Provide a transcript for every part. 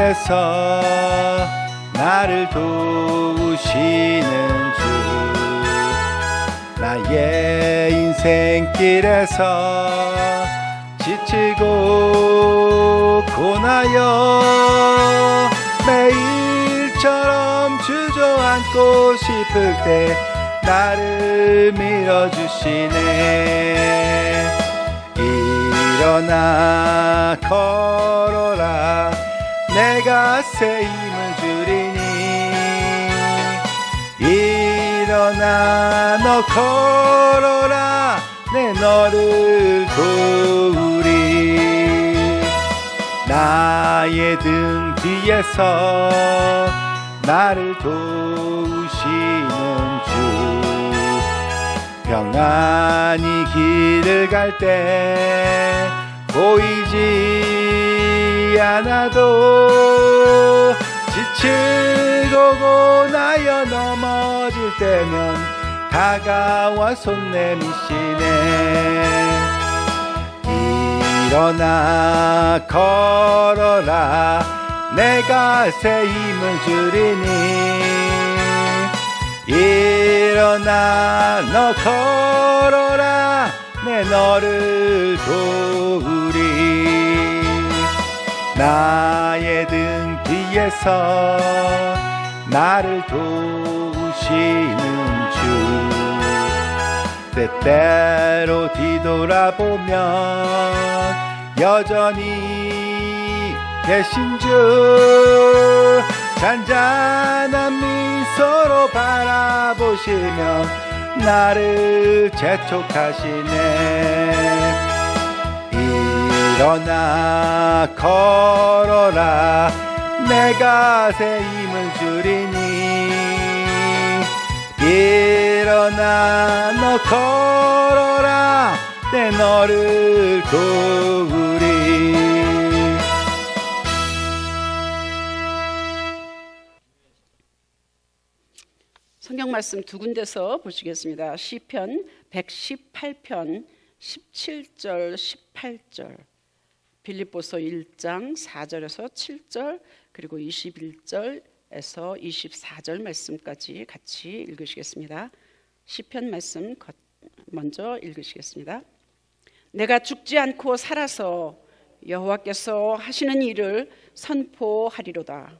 뒤에서 나를 도우시는 주, 나의 인생길에서 지치고 고나여 매일처럼 주저앉고 싶을 때 나를 밀어주시네. 일어나 걸어라, 내가 새 힘을 주리니. 일어나 너 걸어라, 내 너를 도우리. 나의 등 뒤에서 나를 도우시는 주, 평안히 길을 갈 때 보이지 않아도 지치고 고나여 넘어질 때면 다가와 손 내미시네. 일어나 걸어라, 내가 새 힘을 주리니. 일어나 너 걸어라, 내 너를 도우리. 나의 등 뒤에서 나를 도우시는 주, 때때로 뒤돌아보면 여전히 계신 주, 잔잔한 미소로 바라보시며 나를 재촉하시네. 일어나 걸어라, 내가 새 힘을 주리니. 일어나 너 걸어라, 내 너를 도우리. 성경 말씀 두 군데서 보시겠습니다. 시편 118편 17절 18절, 빌립보서 1장 4절에서 7절, 그리고 21절에서 24절 말씀까지 같이 읽으시겠습니다. 시편 말씀 먼저 읽으시겠습니다. 내가 죽지 않고 살아서 여호와께서 하시는 일을 선포하리로다.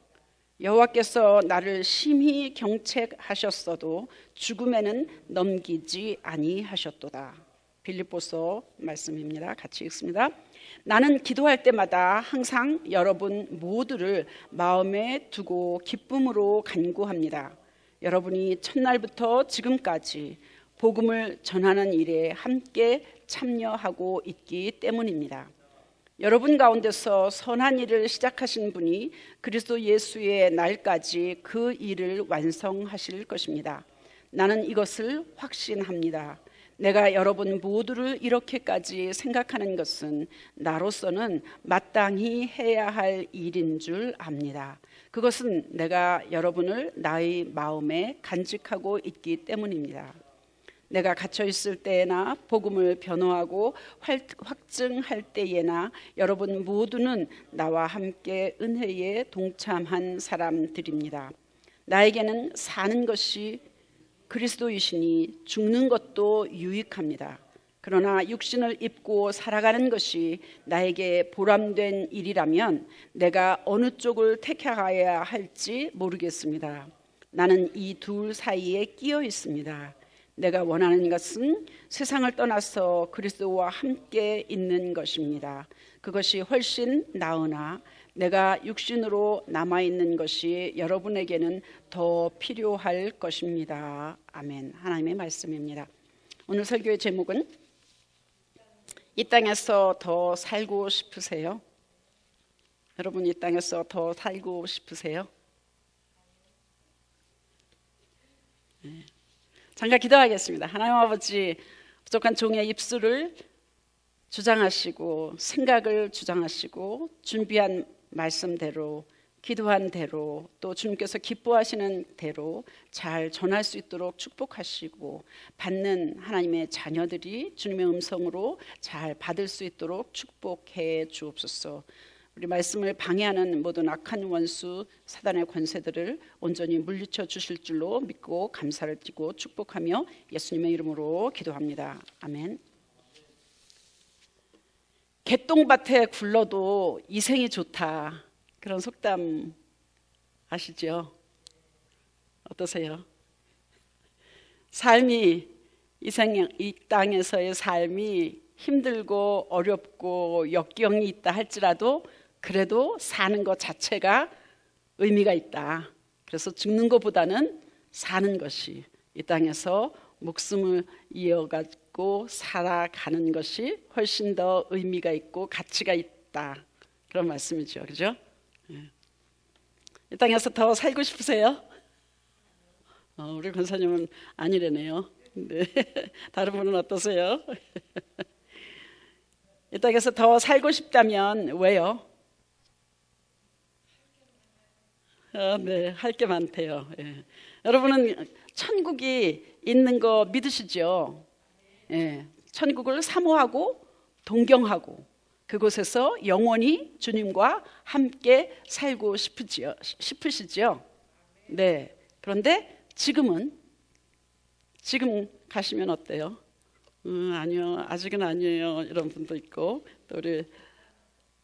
여호와께서 나를 심히 경책하셨어도 죽음에는 넘기지 아니하셨도다. 빌립보서 말씀입니다. 같이 읽습니다. 나는 기도할 때마다 항상 여러분 모두를 마음에 두고 기쁨으로 간구합니다. 여러분이 첫날부터 지금까지 복음을 전하는 일에 함께 참여하고 있기 때문입니다. 여러분 가운데서 선한 일을 시작하신 분이 그리스도 예수의 날까지 그 일을 완성하실 것입니다. 나는 이것을 확신합니다. 내가 여러분 모두를 이렇게까지 생각하는 것은 나로서는 마땅히 해야 할 일인 줄 압니다. 그것은 내가 여러분을 나의 마음에 간직하고 있기 때문입니다. 내가 갇혀 있을 때나 복음을 변호하고 확증할 때에나 여러분 모두는 나와 함께 은혜에 동참한 사람들입니다. 나에게는 사는 것이 그리스도이시니 죽는 것도 유익합니다. 그러나 육신을 입고 살아가는 것이 나에게 보람된 일이라면 내가 어느 쪽을 택해야 할지 모르겠습니다. 나는 이 둘 사이에 끼어 있습니다. 내가 원하는 것은 세상을 떠나서 그리스도와 함께 있는 것입니다. 그것이 훨씬 나으나 내가 육신으로 남아있는 것이 여러분에게는 더 필요할 것입니다. 아멘. 하나님의 말씀입니다. 오늘 설교의 제목은 이 땅에서 더 살고 싶으세요? 여러분 이 땅에서 더 살고 싶으세요? 네. 잠깐 기도하겠습니다. 하나님 아버지, 부족한 종의 입술을 주장하시고 생각을 주장하시고 준비한 말씀대로 기도한 대로 또 주님께서 기뻐하시는 대로 잘 전할 수 있도록 축복하시고 받는 하나님의 자녀들이 주님의 음성으로 잘 받을 수 있도록 축복해 주옵소서. 우리 말씀을 방해하는 모든 악한 원수 사단의 권세들을 온전히 물리쳐 주실 줄로 믿고 감사를 드리고 축복하며 예수님의 이름으로 기도합니다. 아멘. 개똥밭에 굴러도 이생이 좋다, 그런 속담 아시죠? 어떠세요? 삶이 이 땅에서의 삶이 힘들고 어렵고 역경이 있다 할지라도 그래도 사는 것 자체가 의미가 있다. 그래서 죽는 것보다는 사는 것이, 이 땅에서 목숨을 이어가고 살아가는 것이 훨씬 더 의미가 있고 가치가 있다, 그런 말씀이죠. 그죠? 이 땅에서 더 살고 싶으세요? 우리 권사님은 아니래네요. 네. 다른 분은 어떠세요? 이 땅에서 더 살고 싶다면 왜요? 네, 할 게 많대요. 예. 여러분은 천국이 있는 거 믿으시죠? 예. 천국을 사모하고 동경하고 그곳에서 영원히 주님과 함께 살고 싶으시죠? 네. 그런데 지금 가시면 어때요? 아니요, 아직은 아니에요, 이런 분도 있고, 또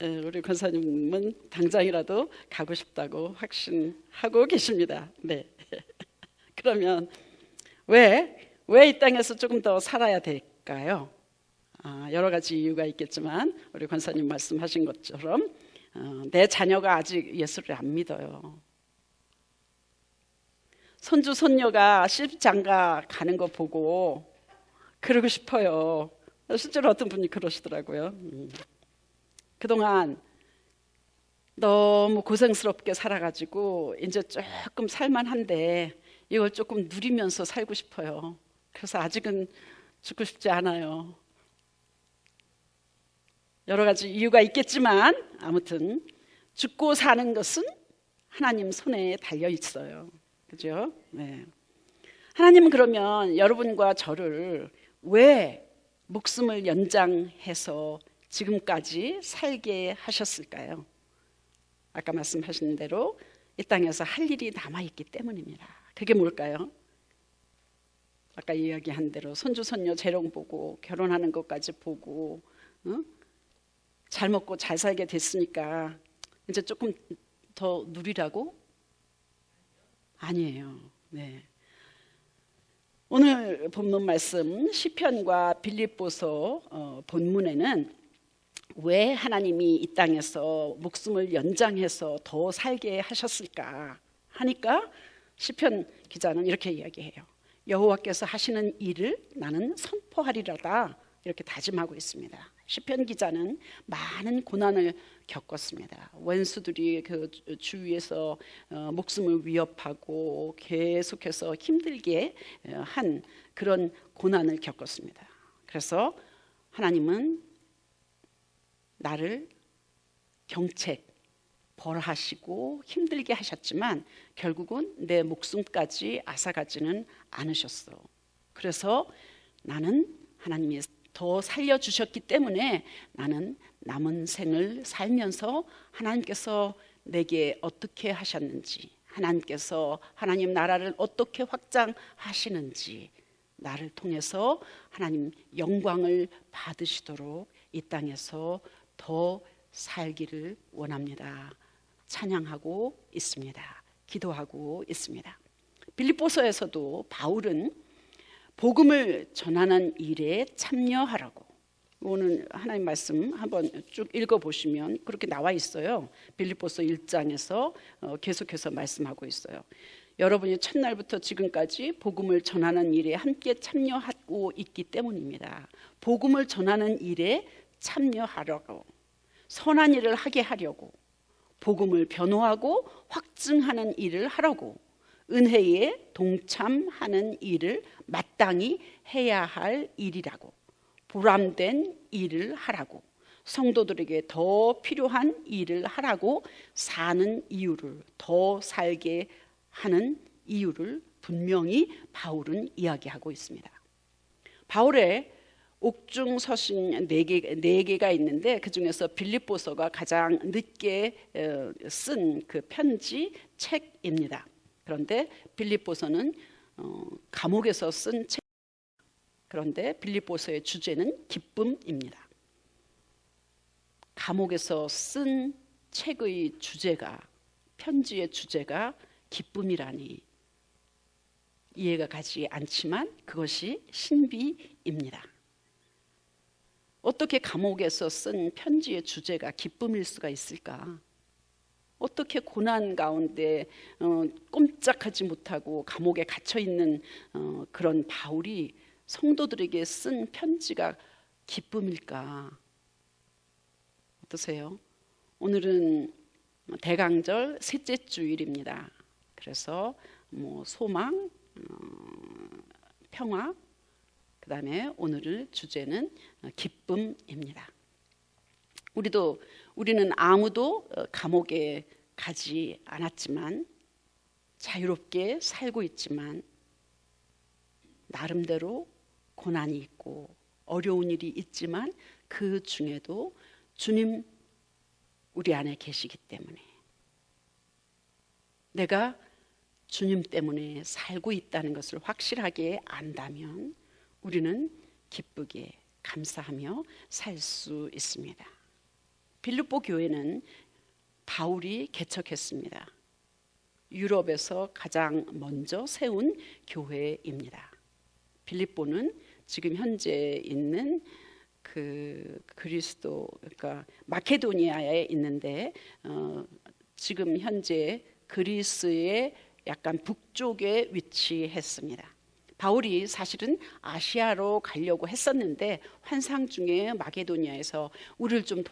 우리 권사님은 당장이라도 가고 싶다고 확신하고 계십니다. 네. 그러면 왜 이 땅에서 조금 더 살아야 될까요? 여러 가지 이유가 있겠지만 우리 권사님 말씀하신 것처럼 내 자녀가 아직 예수를 안 믿어요. 손주 손녀가 시집장가 가는 거 보고 그러고 싶어요. 실제로 어떤 분이 그러시더라고요. 그동안 너무 고생스럽게 살아가지고 이제 조금 살만한데 이걸 조금 누리면서 살고 싶어요. 그래서 아직은 죽고 싶지 않아요. 여러 가지 이유가 있겠지만 아무튼 죽고 사는 것은 하나님 손에 달려 있어요. 그죠? 네. 하나님은 그러면 여러분과 저를 왜 목숨을 연장해서 지금까지 살게 하셨을까요? 아까 말씀하신 대로 이 땅에서 할 일이 남아있기 때문입니다. 그게 뭘까요? 아까 이야기한 대로 손주 손녀 재롱 보고 결혼하는 것까지 보고 잘 먹고 잘 살게 됐으니까 이제 조금 더 누리라고? 아니에요. 네. 오늘 본문 말씀 시편과 빌립보서 본문에는 왜 하나님이 이 땅에서 목숨을 연장해서 더 살게 하셨을까 하니까 시편 기자는 이렇게 이야기해요. 여호와께서 하시는 일을 나는 선포하리라다, 이렇게 다짐하고 있습니다. 시편 기자는 많은 고난을 겪었습니다. 원수들이 그 주위에서 목숨을 위협하고 계속해서 힘들게 한 그런 고난을 겪었습니다. 그래서 하나님은 나를 경책, 벌하시고 힘들게 하셨지만 결국은 내 목숨까지 앗아가지는 않으셨어. 그래서 나는 하나님이 더 살려주셨기 때문에 나는 남은 생을 살면서 하나님께서 내게 어떻게 하셨는지, 하나님께서 하나님 나라를 어떻게 확장하시는지 나를 통해서 하나님 영광을 받으시도록 이 땅에서 더 살기를 원합니다. 찬양하고 있습니다. 기도하고 있습니다. 빌립보서에서도 바울은 복음을 전하는 일에 참여하라고, 오늘 하나님 말씀 한번 쭉 읽어보시면 그렇게 나와 있어요. 빌립보서 1장에서 계속해서 말씀하고 있어요. 여러분이 첫날부터 지금까지 복음을 전하는 일에 함께 참여하고 있기 때문입니다. 복음을 전하는 일에 참여하려고, 선한 일을 하게 하려고, 복음을 변호하고 확증하는 일을 하려고, 은혜에 동참하는 일을 마땅히 해야 할 일이라고, 보람된 일을 하라고, 성도들에게 더 필요한 일을 하라고, 사는 이유를, 더 살게 하는 이유를 분명히 바울은 이야기하고 있습니다. 바울의 옥중 서신 네 개가 있는데 그 중에서 빌립보서가 가장 늦게 쓴 그 편지 책입니다. 그런데 빌립보서는 감옥에서 쓴 책. 그런데 빌립보서의 주제는 기쁨입니다. 감옥에서 쓴 책의 주제가, 편지의 주제가 기쁨이라니 이해가 가지 않지만 그것이 신비입니다. 어떻게 감옥에서 쓴 편지의 주제가 기쁨일 수가 있을까? 어떻게 고난 가운데 꼼짝하지 못하고 감옥에 갇혀 있는 그런 바울이 성도들에게 쓴 편지가 기쁨일까? 어떠세요? 오늘은 대강절 셋째 주일입니다. 그래서 소망, 평화, 그다음에 오늘 주제는 기쁨입니다. 우리는 아무도 감옥에 가지 않았지만 자유롭게 살고 있지만 나름대로 고난이 있고 어려운 일이 있지만 그 중에도 주님 우리 안에 계시기 때문에 내가 주님 때문에 살고 있다는 것을 확실하게 안다면 우리는 기쁘게 감사하며 살 수 있습니다. 빌립보 교회는 바울이 개척했습니다. 유럽에서 가장 먼저 세운 교회입니다. 빌립보는 지금 현재 있는 그 그리스도, 그러니까 마케도니아에 있는데 지금 현재 그리스의 약간 북쪽에 위치했습니다. 바울이 사실은 아시아로 가려고 했었는데 환상 중에 마게도니아에서 우리를 좀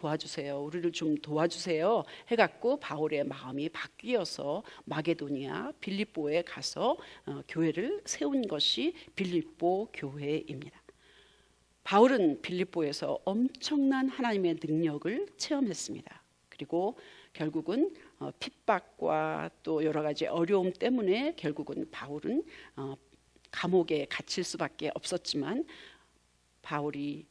도와주세요 해갖고 바울의 마음이 바뀌어서 마게도니아 빌립보에 가서 교회를 세운 것이 빌립보 교회입니다. 바울은 빌립보에서 엄청난 하나님의 능력을 체험했습니다. 그리고 결국은 핍박과 또 여러 가지 어려움 때문에 결국은 바울은 감옥에 갇힐 수밖에 없었지만 바울이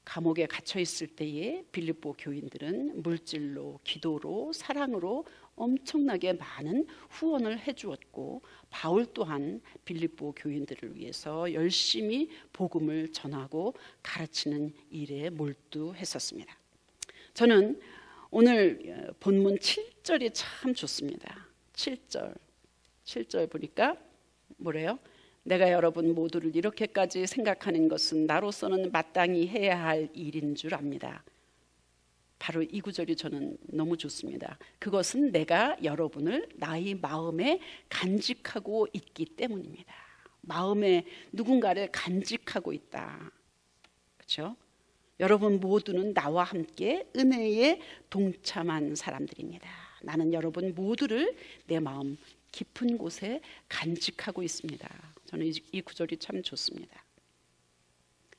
감옥에 갇혀 있을 때에 빌립보 교인들은 물질로, 기도로, 사랑으로 엄청나게 많은 후원을 해주었고 바울 또한 빌립보 교인들을 위해서 열심히 복음을 전하고 가르치는 일에 몰두했었습니다. 저는 오늘 본문 7절이 참 좋습니다. 7절 보니까 뭐래요? 내가 여러분 모두를 이렇게까지 생각하는 것은 나로서는 마땅히 해야 할 일인 줄 압니다. 바로 이 구절이 저는 너무 좋습니다. 그것은 내가 여러분을 나의 마음에 간직하고 있기 때문입니다. 마음에 누군가를 간직하고 있다. 그렇죠? 여러분 모두는 나와 함께 은혜에 동참한 사람들입니다. 나는 여러분 모두를 내 마음 깊은 곳에 간직하고 있습니다. 저는 이 구절이 참 좋습니다.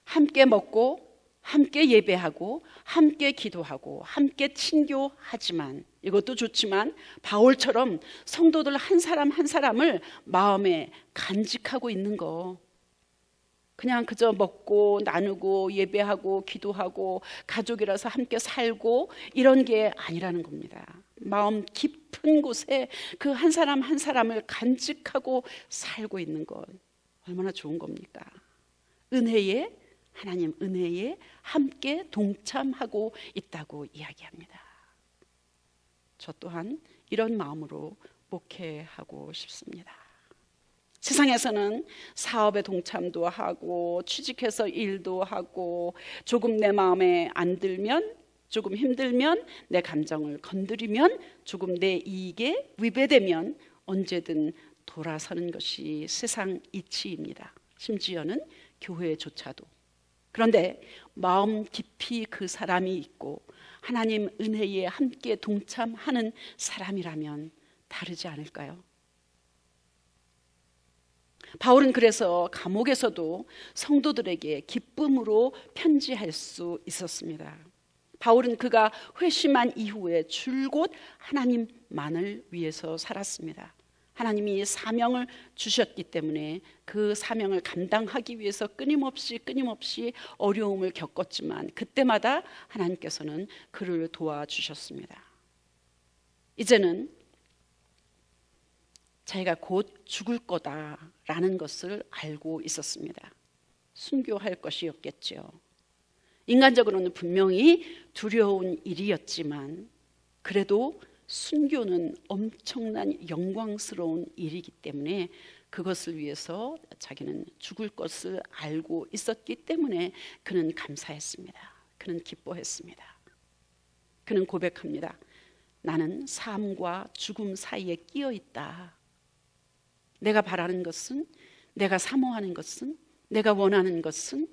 함께 먹고 함께 예배하고 함께 기도하고 함께 친교하지만 이것도 좋지만 바울처럼 성도들 한 사람 한 사람을 마음에 간직하고 있는 거, 그냥 그저 먹고 나누고 예배하고 기도하고 가족이라서 함께 살고 이런 게 아니라는 겁니다. 마음 깊은 곳에 그 한 사람 한 사람을 간직하고 살고 있는 것 얼마나 좋은 겁니까? 은혜에, 하나님 은혜에 함께 동참하고 있다고 이야기합니다. 저 또한 이런 마음으로 목회하고 싶습니다. 세상에서는 사업에 동참도 하고 취직해서 일도 하고 조금 내 마음에 안 들면, 조금 힘들면, 내 감정을 건드리면, 조금 내 이익에 위배되면 언제든 돌아서는 것이 세상 이치입니다. 심지어는 교회조차도. 그런데 마음 깊이 그 사람이 있고 하나님 은혜에 함께 동참하는 사람이라면 다르지 않을까요? 바울은 그래서 감옥에서도 성도들에게 기쁨으로 편지할 수 있었습니다. 바울은 그가 회심한 이후에 줄곧 하나님만을 위해서 살았습니다. 하나님이 사명을 주셨기 때문에 그 사명을 감당하기 위해서 끊임없이 어려움을 겪었지만 그때마다 하나님께서는 그를 도와주셨습니다. 이제는 자기가 곧 죽을 거다라는 것을 알고 있었습니다. 순교할 것이었겠죠. 인간적으로는 분명히 두려운 일이었지만 그래도 순교는 엄청난 영광스러운 일이기 때문에 그것을 위해서 자기는 죽을 것을 알고 있었기 때문에 그는 감사했습니다. 그는 기뻐했습니다. 그는 고백합니다. 나는 삶과 죽음 사이에 끼어 있다. 내가 바라는 것은, 내가 사모하는 것은, 내가 원하는 것은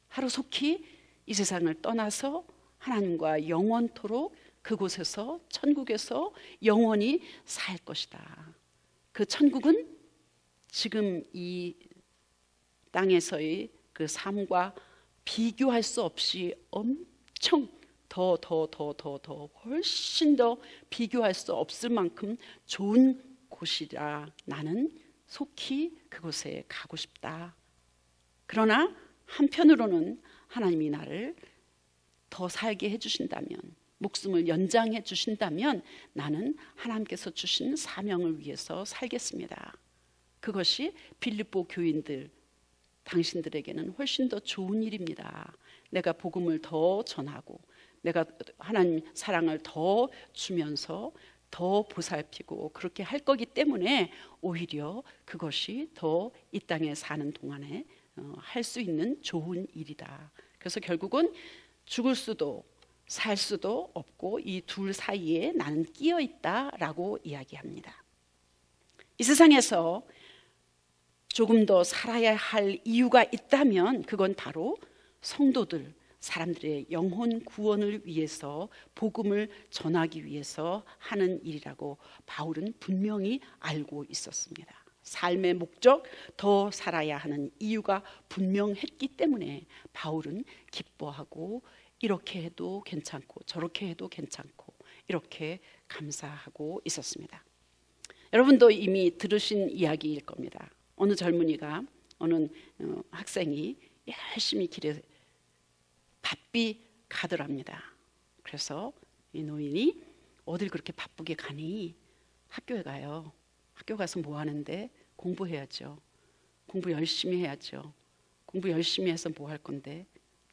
하루속히 이 세상을 떠나서 하나님과 영원토록 그곳에서 천국에서 영원히 살 것이다. 그 천국은 지금 이 땅에서의 그 삶과 비교할 수 없이 엄청 더 훨씬 더 비교할 수 없을 만큼 좋은 곳이라 나는 속히 그곳에 가고 싶다. 그러나 한편으로는 하나님이 나를 더 살게 해주신다면, 목숨을 연장해 주신다면 나는 하나님께서 주신 사명을 위해서 살겠습니다. 그것이 빌립보 교인들, 당신들에게는 훨씬 더 좋은 일입니다. 내가 복음을 더 전하고 내가 하나님 사랑을 더 주면서 더 보살피고 그렇게 할 거기 때문에 오히려 그것이 더 이 땅에 사는 동안에 할 수 있는 좋은 일이다. 그래서 결국은 죽을 수도 살 수도 없고 이 둘 사이에 나는 끼어 있다라고 이야기합니다. 이 세상에서 조금 더 살아야 할 이유가 있다면 그건 바로 성도들, 사람들의 영혼 구원을 위해서 복음을 전하기 위해서 하는 일이라고 바울은 분명히 알고 있었습니다. 삶의 목적, 더 살아야 하는 이유가 분명했기 때문에 바울은 기뻐하고 이렇게 해도 괜찮고 저렇게 해도 괜찮고 이렇게 감사하고 있었습니다. 여러분도 이미 들으신 이야기일 겁니다. 어느 젊은이가, 어느 학생이 열심히 길에 바삐 가더랍니다. 그래서 이 노인이 어딜 그렇게 바쁘게 가니? 학교에 가요. 학교 가서 뭐 하는데? 공부해야죠. 공부 열심히 해야죠. 공부 열심히 해서 뭐 할 건데?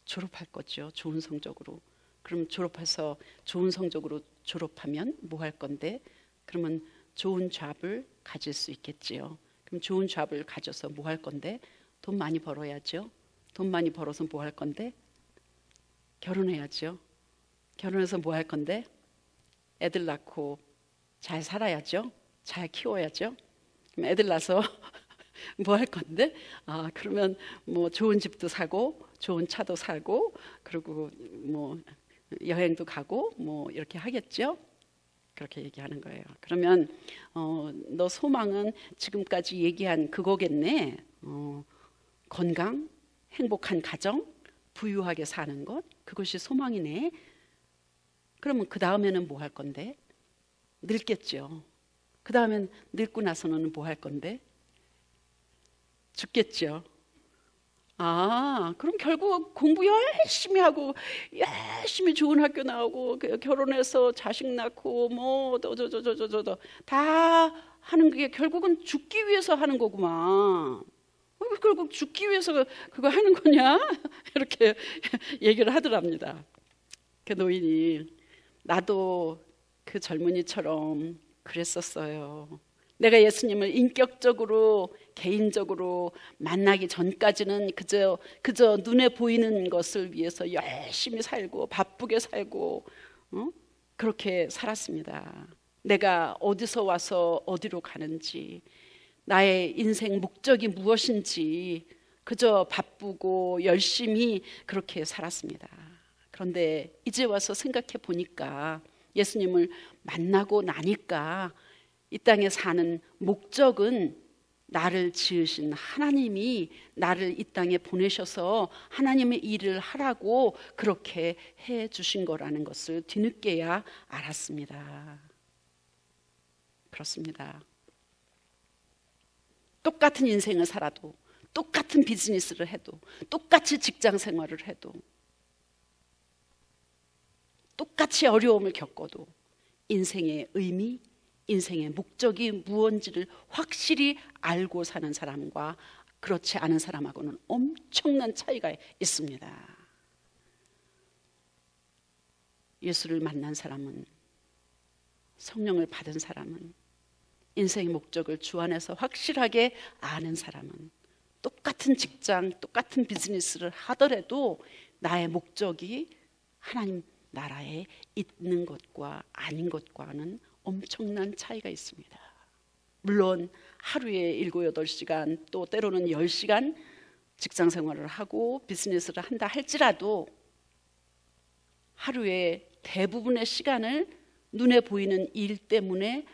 졸업할 거죠. 좋은 성적으로. 그럼 졸업해서 좋은 성적으로 졸업하면 뭐 할 건데? 그러면 좋은 잡을 가질 수 있겠지요. 그럼 좋은 잡을 가져서 뭐 할 건데? 돈 많이 벌어야죠. 돈 많이 벌어서 뭐 할 건데? 결혼해야죠. 결혼해서 뭐 할 건데? 애들 낳고 잘 살아야죠. 잘 키워야죠. 그럼 애들 낳아서 뭐 할 건데? 그러면 뭐 좋은 집도 사고 좋은 차도 사고 그리고 뭐 여행도 가고 뭐 이렇게 하겠죠. 그렇게 얘기하는 거예요. 그러면 너 소망은 지금까지 얘기한 그거겠네. 건강, 행복한 가정, 부유하게 사는 것, 그것이 소망이네. 그러면 그 다음에는 뭐 할 건데? 늙겠죠. 그 다음엔 늙고 나서는 뭐 할 건데? 죽겠죠. 그럼 결국 공부 열심히 하고 열심히 좋은 학교 나오고 결혼해서 자식 낳고 뭐 다 하는 게 결국은 죽기 위해서 하는 거구만. 결국 죽기 위해서 그거 하는 거냐? 이렇게 얘기를 하더랍니다. 그 노인이 나도 그 젊은이처럼 그랬었어요. 내가 예수님을 인격적으로 개인적으로 만나기 전까지는 그저 눈에 보이는 것을 위해서 열심히 살고 바쁘게 살고 그렇게 살았습니다. 내가 어디서 와서 어디로 가는지, 나의 인생 목적이 무엇인지 그저 바쁘고 열심히 그렇게 살았습니다. 그런데 이제 와서 생각해 보니까 예수님을 만나고 나니까 이 땅에 사는 목적은 나를 지으신 하나님이 나를 이 땅에 보내셔서 하나님의 일을 하라고 그렇게 해 주신 거라는 것을 뒤늦게야 알았습니다. 그렇습니다. 똑같은 인생을 살아도, 똑같은 비즈니스를 해도, 똑같이 직장 생활을 해도, 똑같이 어려움을 겪어도 인생의 의미, 인생의 목적이 무언지를 확실히 알고 사는 사람과 그렇지 않은 사람하고는 엄청난 차이가 있습니다. 예수를 만난 사람은, 성령을 받은 사람은, 인생의 목적을 주 안에서 확실하게 아는 사람은 똑같은 직장, 똑같은 비즈니스를 하더라도 나의 목적이 하나님 나라에 있는 것과 아닌 것과는 엄청난 차이가 있습니다. 물론 하루에 7, 8시간 또 때로는 10시간 직장 생활을 하고 비즈니스를 한다 할지라도 하루에 대부분의 시간을 눈에 보이는 일 때문에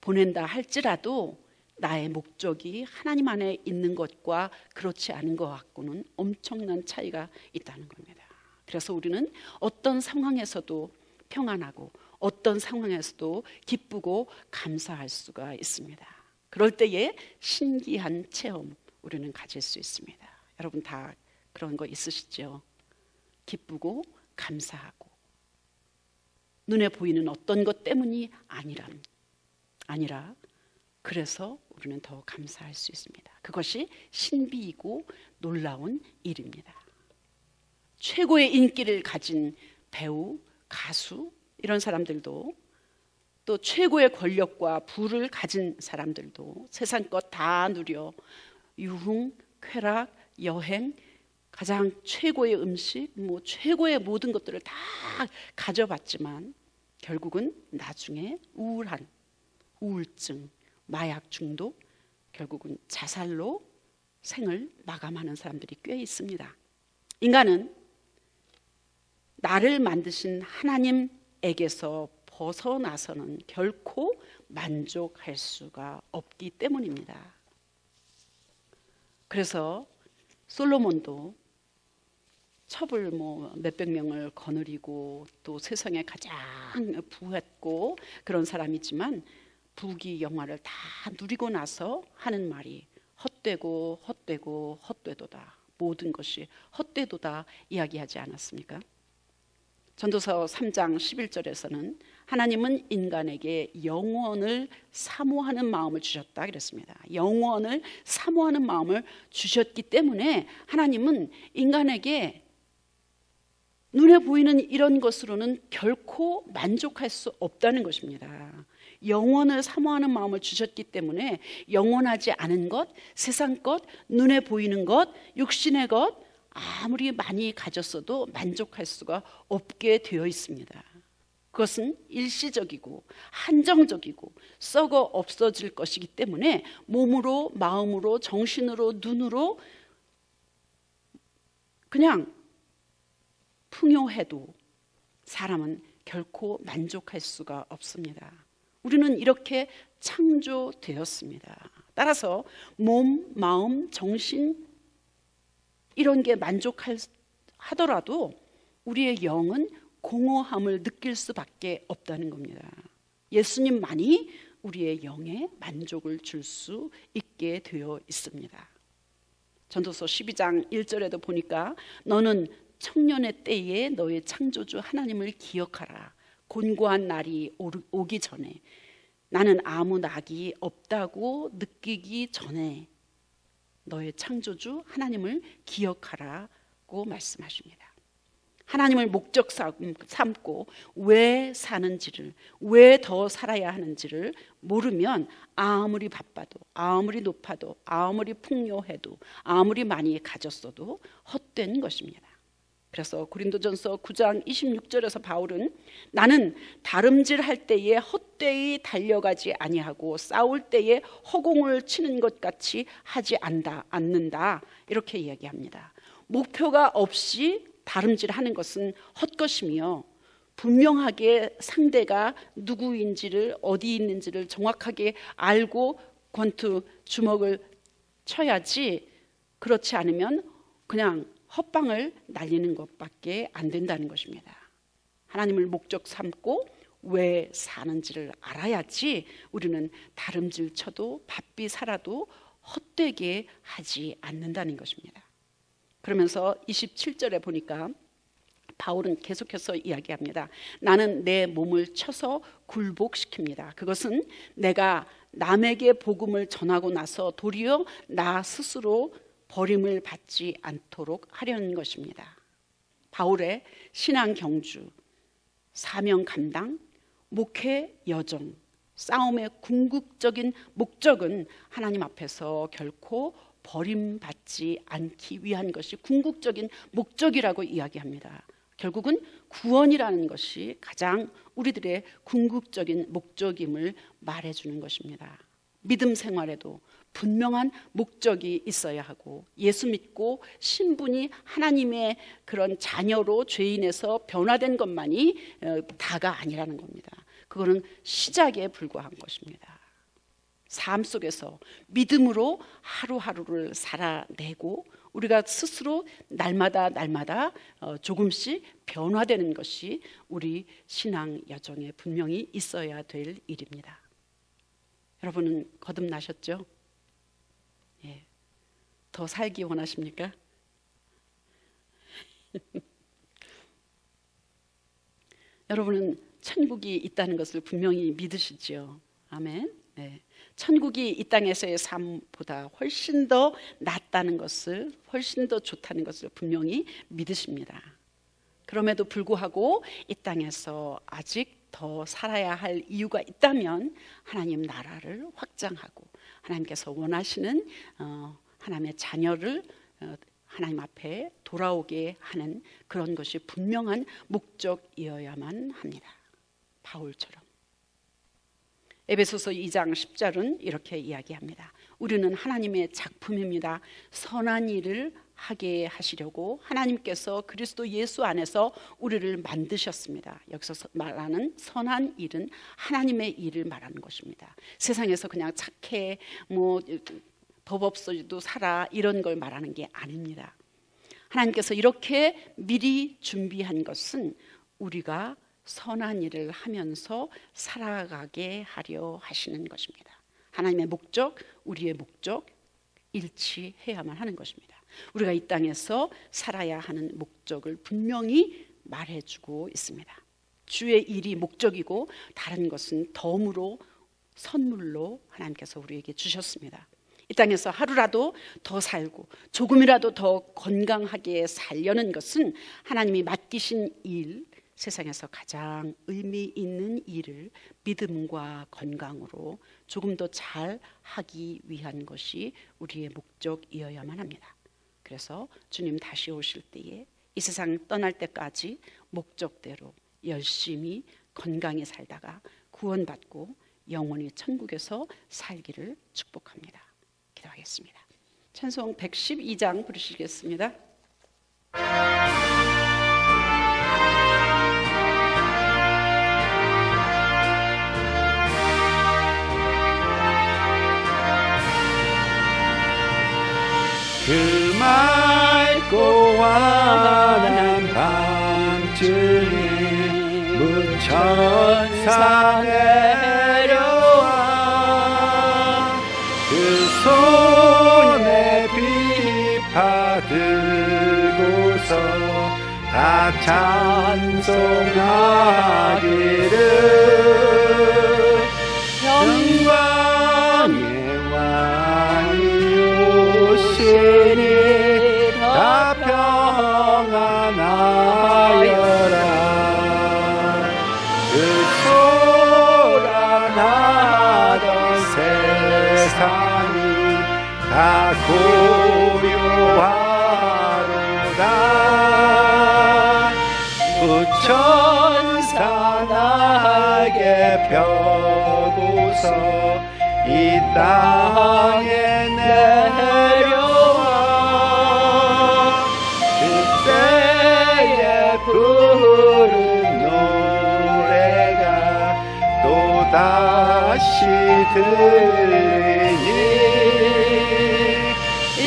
보낸다 할지라도 나의 목적이 하나님 안에 있는 것과 그렇지 않은 것 갖고는 엄청난 차이가 있다는 겁니다. 그래서 우리는 어떤 상황에서도 평안하고 어떤 상황에서도 기쁘고 감사할 수가 있습니다. 그럴 때에 신기한 체험 우리는 가질 수 있습니다. 여러분 다 그런 거 있으시죠? 기쁘고 감사하고 눈에 보이는 어떤 것 때문이 아니라 그래서 우리는 더 감사할 수 있습니다. 그것이 신비이고 놀라운 일입니다. 최고의 인기를 가진 배우, 가수 이런 사람들도 또 최고의 권력과 부를 가진 사람들도 세상 것 다 누려 유흥, 쾌락, 여행, 가장 최고의 음식, 최고의 모든 것들을 다 가져봤지만 결국은 나중에 우울증, 마약 중독, 결국은 자살로 생을 마감하는 사람들이 꽤 있습니다. 인간은 나를 만드신 하나님에게서 벗어나서는 결코 만족할 수가 없기 때문입니다. 그래서 솔로몬도 첩을 몇백 명을 거느리고 또 세상에 가장 부했고 그런 사람이지만 부귀 영화를 다 누리고 나서 하는 말이 헛되고 헛되고 헛되도다. 모든 것이 헛되도다 이야기하지 않았습니까? 전도서 3장 11절에서는 하나님은 인간에게 영원을 사모하는 마음을 주셨다 그랬습니다. 영원을 사모하는 마음을 주셨기 때문에 하나님은 인간에게 눈에 보이는 이런 것으로는 결코 만족할 수 없다는 것입니다. 영원을 사모하는 마음을 주셨기 때문에 영원하지 않은 것, 세상 것, 눈에 보이는 것, 육신의 것 아무리 많이 가졌어도 만족할 수가 없게 되어 있습니다. 그것은 일시적이고 한정적이고 썩어 없어질 것이기 때문에 몸으로, 마음으로, 정신으로, 눈으로 그냥 풍요해도 사람은 결코 만족할 수가 없습니다. 우리는 이렇게 창조되었습니다. 따라서 몸, 마음, 정신 이런 게 만족하더라도 우리의 영은 공허함을 느낄 수밖에 없다는 겁니다. 예수님만이 우리의 영에 만족을 줄 수 있게 되어 있습니다. 전도서 12장 1절에도 보니까 너는 청년의 때에 너의 창조주 하나님을 기억하라. 곤고한 날이 오기 전에 나는 아무 낙이 없다고 느끼기 전에 너의 창조주 하나님을 기억하라고 말씀하십니다. 하나님을 목적 삼고 왜 사는지를, 왜 더 살아야 하는지를 모르면 아무리 바빠도, 아무리 높아도, 아무리 풍요해도, 아무리 많이 가졌어도 헛된 것입니다. 그래서 고린도전서 9장 26절에서 바울은 나는 다름질할 때에 헛되이 달려가지 아니하고 싸울 때에 허공을 치는 것 같이 하지 않는다 이렇게 이야기합니다. 목표가 없이 다름질하는 것은 헛것이며 분명하게 상대가 누구인지를 어디 있는지를 정확하게 알고 권투 주먹을 쳐야지 그렇지 않으면 그냥 헛방을 날리는 것밖에 안 된다는 것입니다. 하나님을 목적 삼고 왜 사는지를 알아야지 우리는 다름질 쳐도 바삐 살아도 헛되게 하지 않는다는 것입니다. 그러면서 27절에 보니까 바울은 계속해서 이야기합니다. 나는 내 몸을 쳐서 굴복시킵니다. 그것은 내가 남에게 복음을 전하고 나서 도리어 나 스스로 버림을 받지 않도록 하려는 것입니다. 바울의 신앙 경주, 사명 감당, 목회 여정, 싸움의 궁극적인 목적은 하나님 앞에서 결코 버림받지 않기 위한 것이 궁극적인 목적이라고 이야기합니다. 결국은 구원이라는 것이 가장 우리들의 궁극적인 목적임을 말해주는 것입니다. 믿음 생활에도 분명한 목적이 있어야 하고, 예수 믿고 신분이 하나님의 그런 자녀로 죄인에서 변화된 것만이 다가 아니라는 겁니다. 그거는 시작에 불과한 것입니다. 삶 속에서 믿음으로 하루하루를 살아내고 우리가 스스로 날마다 조금씩 변화되는 것이 우리 신앙 여정에 분명히 있어야 될 일입니다. 여러분은 거듭나셨죠? 예. 더 살기 원하십니까? 여러분은 천국이 있다는 것을 분명히 믿으시죠? 아멘. 네. 천국이 이 땅에서의 삶보다 훨씬 더 낫다는 것을, 훨씬 더 좋다는 것을 분명히 믿으십니다. 그럼에도 불구하고 이 땅에서 아직 더 살아야 할 이유가 있다면 하나님 나라를 확장하고 하나님께서 원하시는 하나님의 자녀를 하나님 앞에 돌아오게 하는 그런 것이 분명한 목적이어야만 합니다. 바울처럼. 에베소서 2장 10절은 이렇게 이야기합니다. 우리는 하나님의 작품입니다. 선한 일을 하게 하시려고 하나님께서 그리스도 예수 안에서 우리를 만드셨습니다. 여기서 말하는 선한 일은 하나님의 일을 말하는 것입니다. 세상에서 그냥 착해, 법 없어도 살아, 이런 걸 말하는 게 아닙니다. 하나님께서 이렇게 미리 준비한 것은 우리가 선한 일을 하면서 살아가게 하려 하시는 것입니다. 하나님의 목적, 우리의 목적 일치해야만 하는 것입니다. 우리가 이 땅에서 살아야 하는 목적을 분명히 말해주고 있습니다. 주의 일이 목적이고 다른 것은 덤으로, 선물로 하나님께서 우리에게 주셨습니다. 이 땅에서 하루라도 더 살고 조금이라도 더 건강하게 살려는 것은 하나님이 맡기신 일, 세상에서 가장 의미 있는 일을 믿음과 건강으로 조금 더 잘 하기 위한 것이 우리의 목적이어야만 합니다. 그래서 주님 다시 오실 때에 이 세상 떠날 때까지 목적대로 열심히 건강히 살다가 구원받고 영원히 천국에서 살기를 축복합니다. 기도하겠습니다. 찬송 112장 부르시겠습니다. 그 맑고 환한 밤중에 문천사 내려와 그 손에 비파 들고서 다 찬송하기를 영광의 왕이 오시니 다 평안하여라. 그 소란하던 세상이 다 고요하로다. 부천사 나게 펴고서 이 땅에 내려와 그때에 부른 노래가 또다시 들리니 이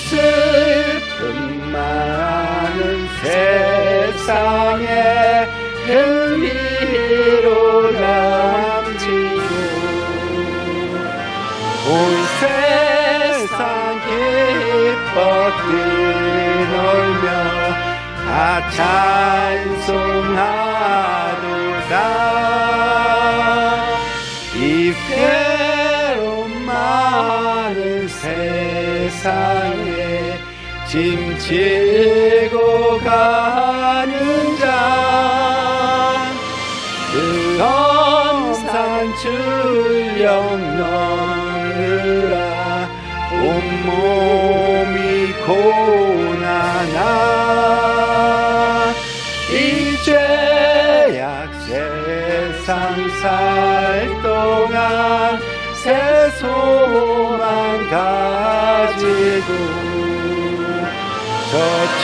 슬픔 많은 세상에 흥미로 남지고 온 놀며 다 찬송하도다. 이 괴로움 많은 세상에 짐 지고 가는 자, 그 엄산 출력 넘느라 온몸이 고난아. 이 죄악 세상 살 동안 새 소망 가지고 저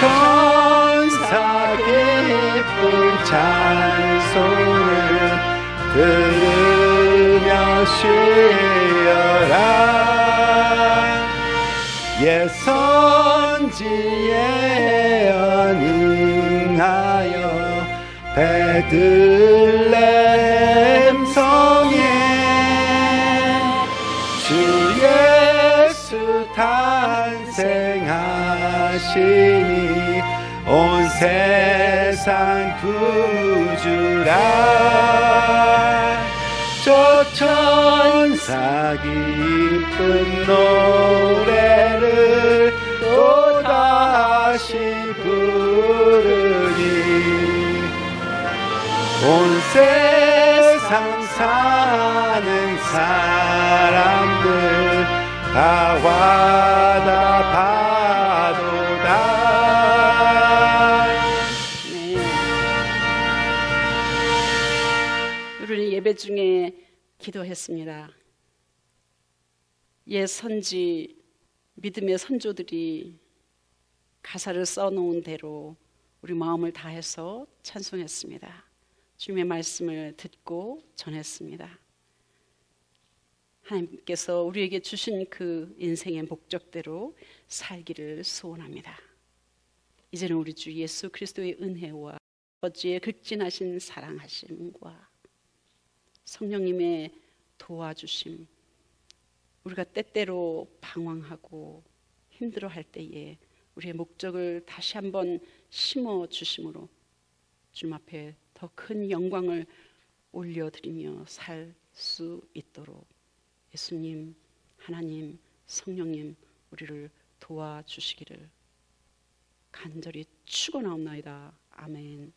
천사 깊은 찬송을 들으며 쉬어라. 예선지에 언행하여 베들레헴 성에 주 예수 탄생하시니 온 세상 구주라. 저 천사 깊은 노래를 또다시 부르니 온 세상 사는 사람들 다 와다 파도다. 우리는 예배 중에 기도했습니다. 옛 선지 믿음의 선조들이 가사를 써놓은 대로 우리 마음을 다해서 찬송했습니다. 주님의 말씀을 듣고 전했습니다. 하나님께서 우리에게 주신 그 인생의 목적대로 살기를 소원합니다. 이제는 우리 주 예수 그리스도의 은혜와 아버지의 극진하신 사랑하심과 성령님의 도와주심, 우리가 때때로 방황하고 힘들어할 때에 우리의 목적을 다시 한번 심어주심으로 주님 앞에 더 큰 영광을 올려드리며 살 수 있도록 예수님, 하나님, 성령님 우리를 도와주시기를 간절히 축원하옵나이다. 아멘.